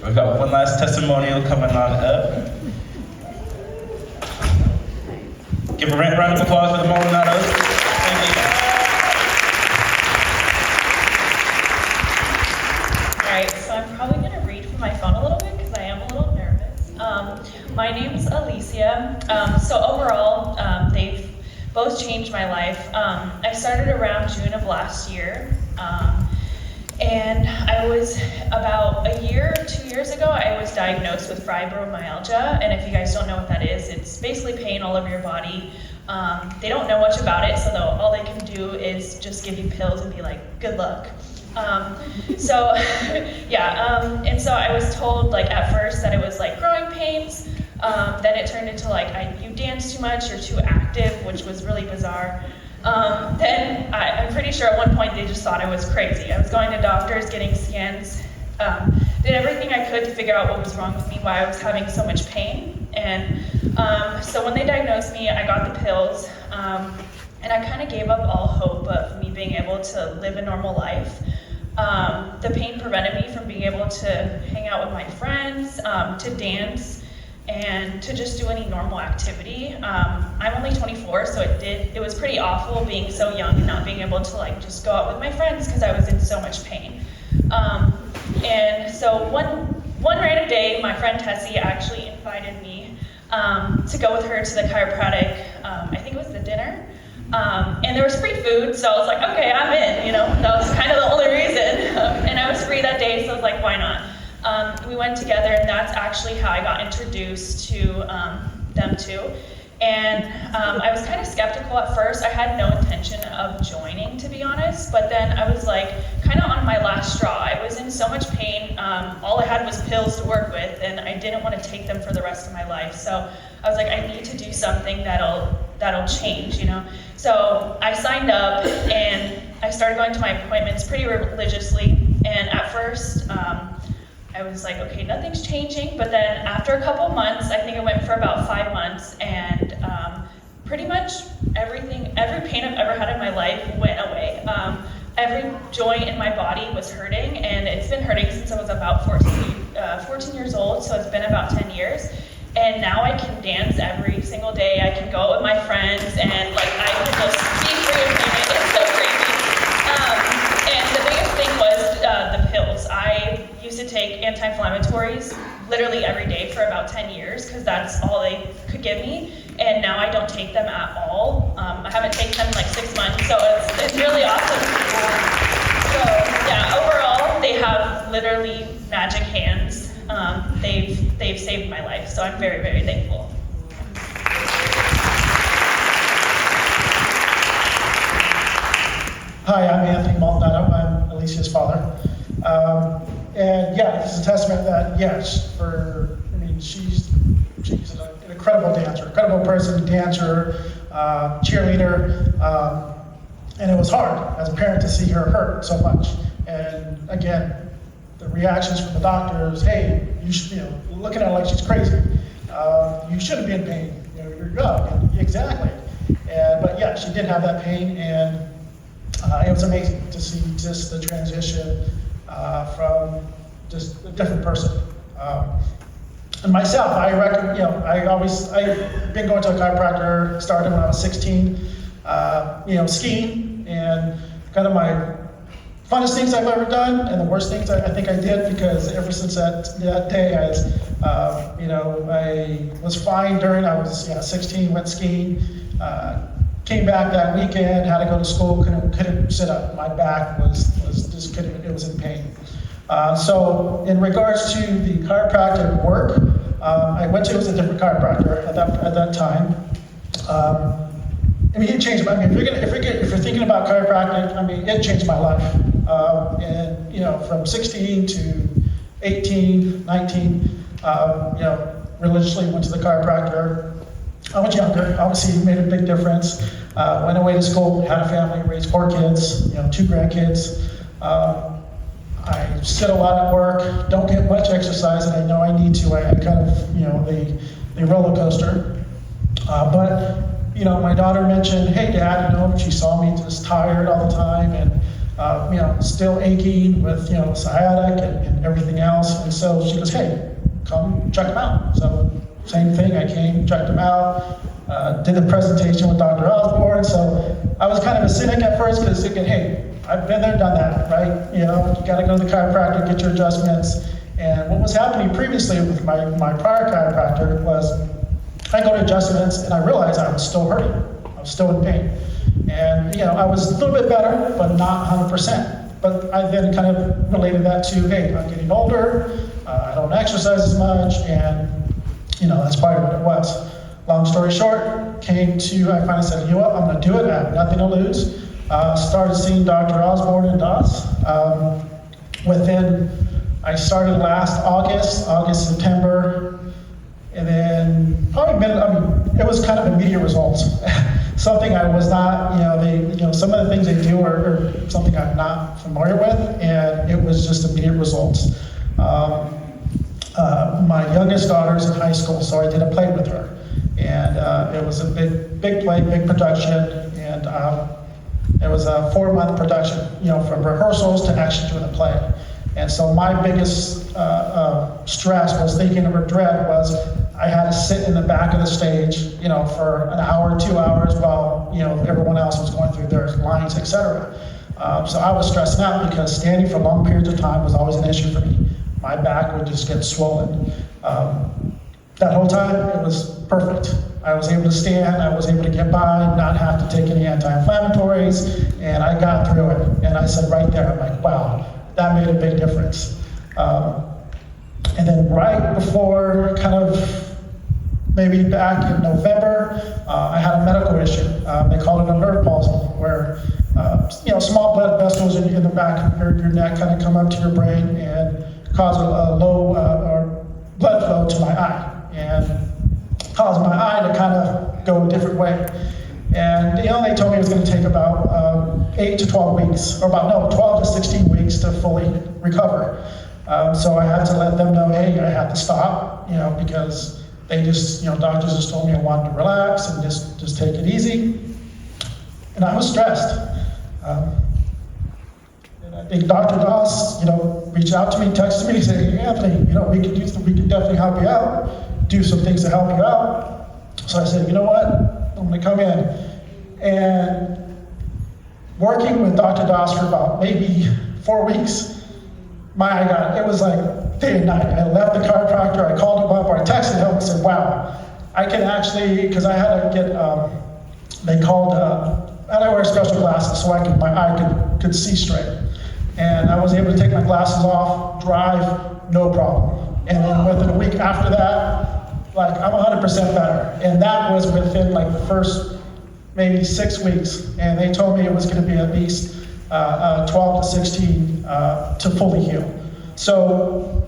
We've got one last testimonial coming on up. Give a round of applause for the Maldonados. Thank you. All right, so I'm probably going to read from my phone a little bit because I am a little nervous. My name's Alicia. So overall, they've both changed my life. I started around June of last year. And I was about a year, 2 years ago, I was diagnosed with fibromyalgia. And if you guys don't know what that is, it's basically pain all over your body. They don't know much about it, so all they can do is just give you pills and be like, good luck. And so I was told like at first that it was like growing pains. Then it turned into like you dance too much or too active, which was really bizarre. Then I'm pretty sure at one point they just thought I was crazy. I was going to doctors, getting scans, did everything I could to figure out what was wrong with me, why I was having so much pain. And so when they diagnosed me, I got the pills, and I kind of gave up all hope of me being able to live a normal life. The pain prevented me from being able to hang out with my friends, to dance, and to just do any normal activity. I'm only 24, so it was pretty awful being so young and not being able to like just go out with my friends because I was in so much pain. And so one random day, my friend Tessie actually invited me to go with her to the chiropractic. I think it was the dinner. And there was free food, so I was like, okay, I'm in, that was kind of the only reason. And I was free that day, so I was like, why not? We went together, and that's actually how I got introduced to them too. And I was kind of skeptical at first. I had no intention of joining, to be honest, but then I was like kind of on my last straw. I was in so much pain. All I had was pills to work with, and I didn't want to take them for the rest of my life. So I was like, I need to do something that'll change, So I signed up, and I started going to my appointments pretty religiously. And at first, I was like, okay, nothing's changing. But then after a couple months, I think it went for about 5 months, and pretty much every pain I've ever had in my life went away. Every joint in my body was hurting, and it's been hurting since I was about 14 years old, so it's been about 10 years. And now I can dance every single day. I can go out with my friends, and like I can just be free of pain. It's so crazy. And the biggest thing was the pills. I used to take anti-inflammatories literally every day for about 10 years because that's all they could give me. And now I don't take them at all. I haven't taken them in like 6 months, so it's really awesome. So yeah, overall, they have literally magic hands. They've saved my life, so I'm very, very thankful. Hi, I'm Anthony Maldonado. I'm Alicia's father. And yeah, this is a testament that yes, she's an incredible dancer, incredible person, dancer, cheerleader, and it was hard as a parent to see her hurt so much. And again, the reactions from the doctors, hey, you should, looking at her like she's crazy. You shouldn't be in pain. You're young. Exactly. But yeah, she did have that pain, and it was amazing to see just the transition from just a different person. And myself, I've been going to a chiropractor, started when I was 16, skiing, and kind of my funnest things I've ever done, and the worst things I think I did, because ever since that day, I was fine during, I was 16, went skiing, came back that weekend, had to go to school, couldn't sit up. My back was just couldn't, it was in pain. So in regards to the chiropractic work, I went to, it was a different chiropractor at that time. It changed my, if you're thinking about chiropractic, it changed my life. And from 16 to 18, 19, religiously went to the chiropractor. I was younger, obviously it made a big difference. Went away to school, had a family, raised 4 kids, 2 grandkids. I sit a lot at work, don't get much exercise, and I know I need to. I kind of, the roller coaster. But my daughter mentioned, hey Dad, she saw me just tired all the time, and still aching with, sciatic and everything else. And so she goes, hey, come check them out. So same thing, I came, checked them out, did the presentation with Dr. Osborne. So I was kind of a cynic at first because thinking, hey, I've been there, done that, right? You got to go to the chiropractor, get your adjustments. And what was happening previously with my prior chiropractor was I go to adjustments and I realized I was still hurting. I was still in pain. And, I was a little bit better, but not 100%. But I then kind of related that to, hey, I'm getting older, I don't exercise as much, and, that's probably what it was. Long story short, I finally said, you know what, I'm going to do it. I have nothing to lose. Started seeing Dr. Osborne and Doss. I started last August, September, and then probably it was kind of immediate results. Something I was not, some of the things they do are something I'm not familiar with, and it was just immediate results. My youngest daughter's in high school, so I did a play with her, and it was a big play, big production, and it was a 4-month production, from rehearsals to actually doing the play. And so my biggest stress was thinking of her dread was I had to sit in the back of the stage, for an hour, 2 hours while, everyone else was going through their lines, etc. So I was stressing out because standing for long periods of time was always an issue for me. My back would just get swollen. That whole time, it was perfect. I was able to stand, I was able to get by, not have to take any anti-inflammatories, and I got through it. And I said right there, I'm like, wow, that made a big difference. And then right before, kind of maybe back in November, I had a medical issue. They called it a nerve palsy, where small blood vessels in the back of your neck kind of come up to your brain and cause a low blood flow to my eye, and caused my eye to kind of go a different way. And they told me it was going to take about 8 to 12 weeks, or 12 to 16 weeks to fully recover. So I had to let them know, hey, I have to stop, because they just, doctors just told me I wanted to relax and just take it easy. And I was stressed. And I think Dr. Doss, reached out to me, texted me, said, hey, Anthony, we can definitely help you out, do some things to help you out. So I said, you know what? I'm going to come in. And working with Dr. Doss for about maybe 4 weeks, it was like day and night. I left the chiropractor, I called him up, or I texted him and said, wow, I can actually, because I had to get, I had to wear special glasses so my eye could see straight. And I was able to take my glasses off, drive, no problem. And then within a week after that, I'm 100% better. And that was within the first maybe 6 weeks. And they told me it was going to be at least 12 to 16 to fully heal. So,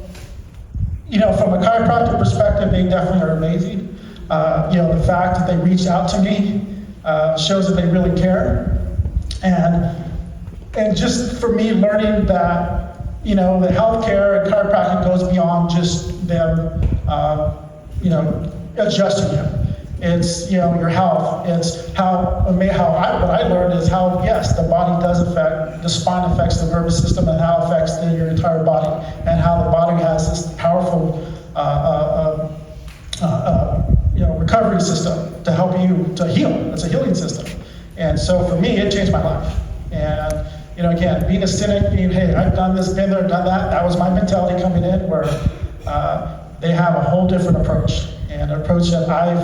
from a chiropractic perspective, they definitely are amazing. The fact that they reached out to me shows that they really care. And just for me learning that, the healthcare and chiropractic goes beyond just them, adjusting you. It's, your health. It's what I learned is how, yes, the body does affect, the spine affects the nervous system, and how it affects your entire body, and how the body has this powerful, recovery system to help you to heal. It's a healing system. And so for me, it changed my life. And, again, being a cynic, hey, I've done this, been there, done that, that was my mentality coming in, where they have a whole different approach, and an approach that I'm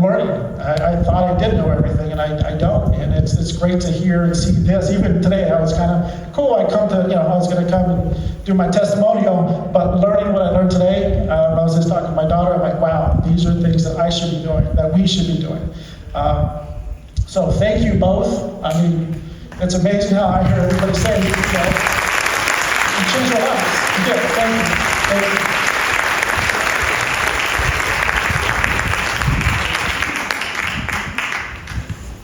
learning. I thought I did know everything, and I don't. And it's great to hear and see this. Even today, I was kind of cool. I was going to come and do my testimonial, but learning what I learned today, I was just talking to my daughter. I'm like, wow, these are things that I should be doing, that we should be doing. So thank you both. I mean, it's amazing how I hear everybody say, you changed our lives. You did. Thank you. Thank you.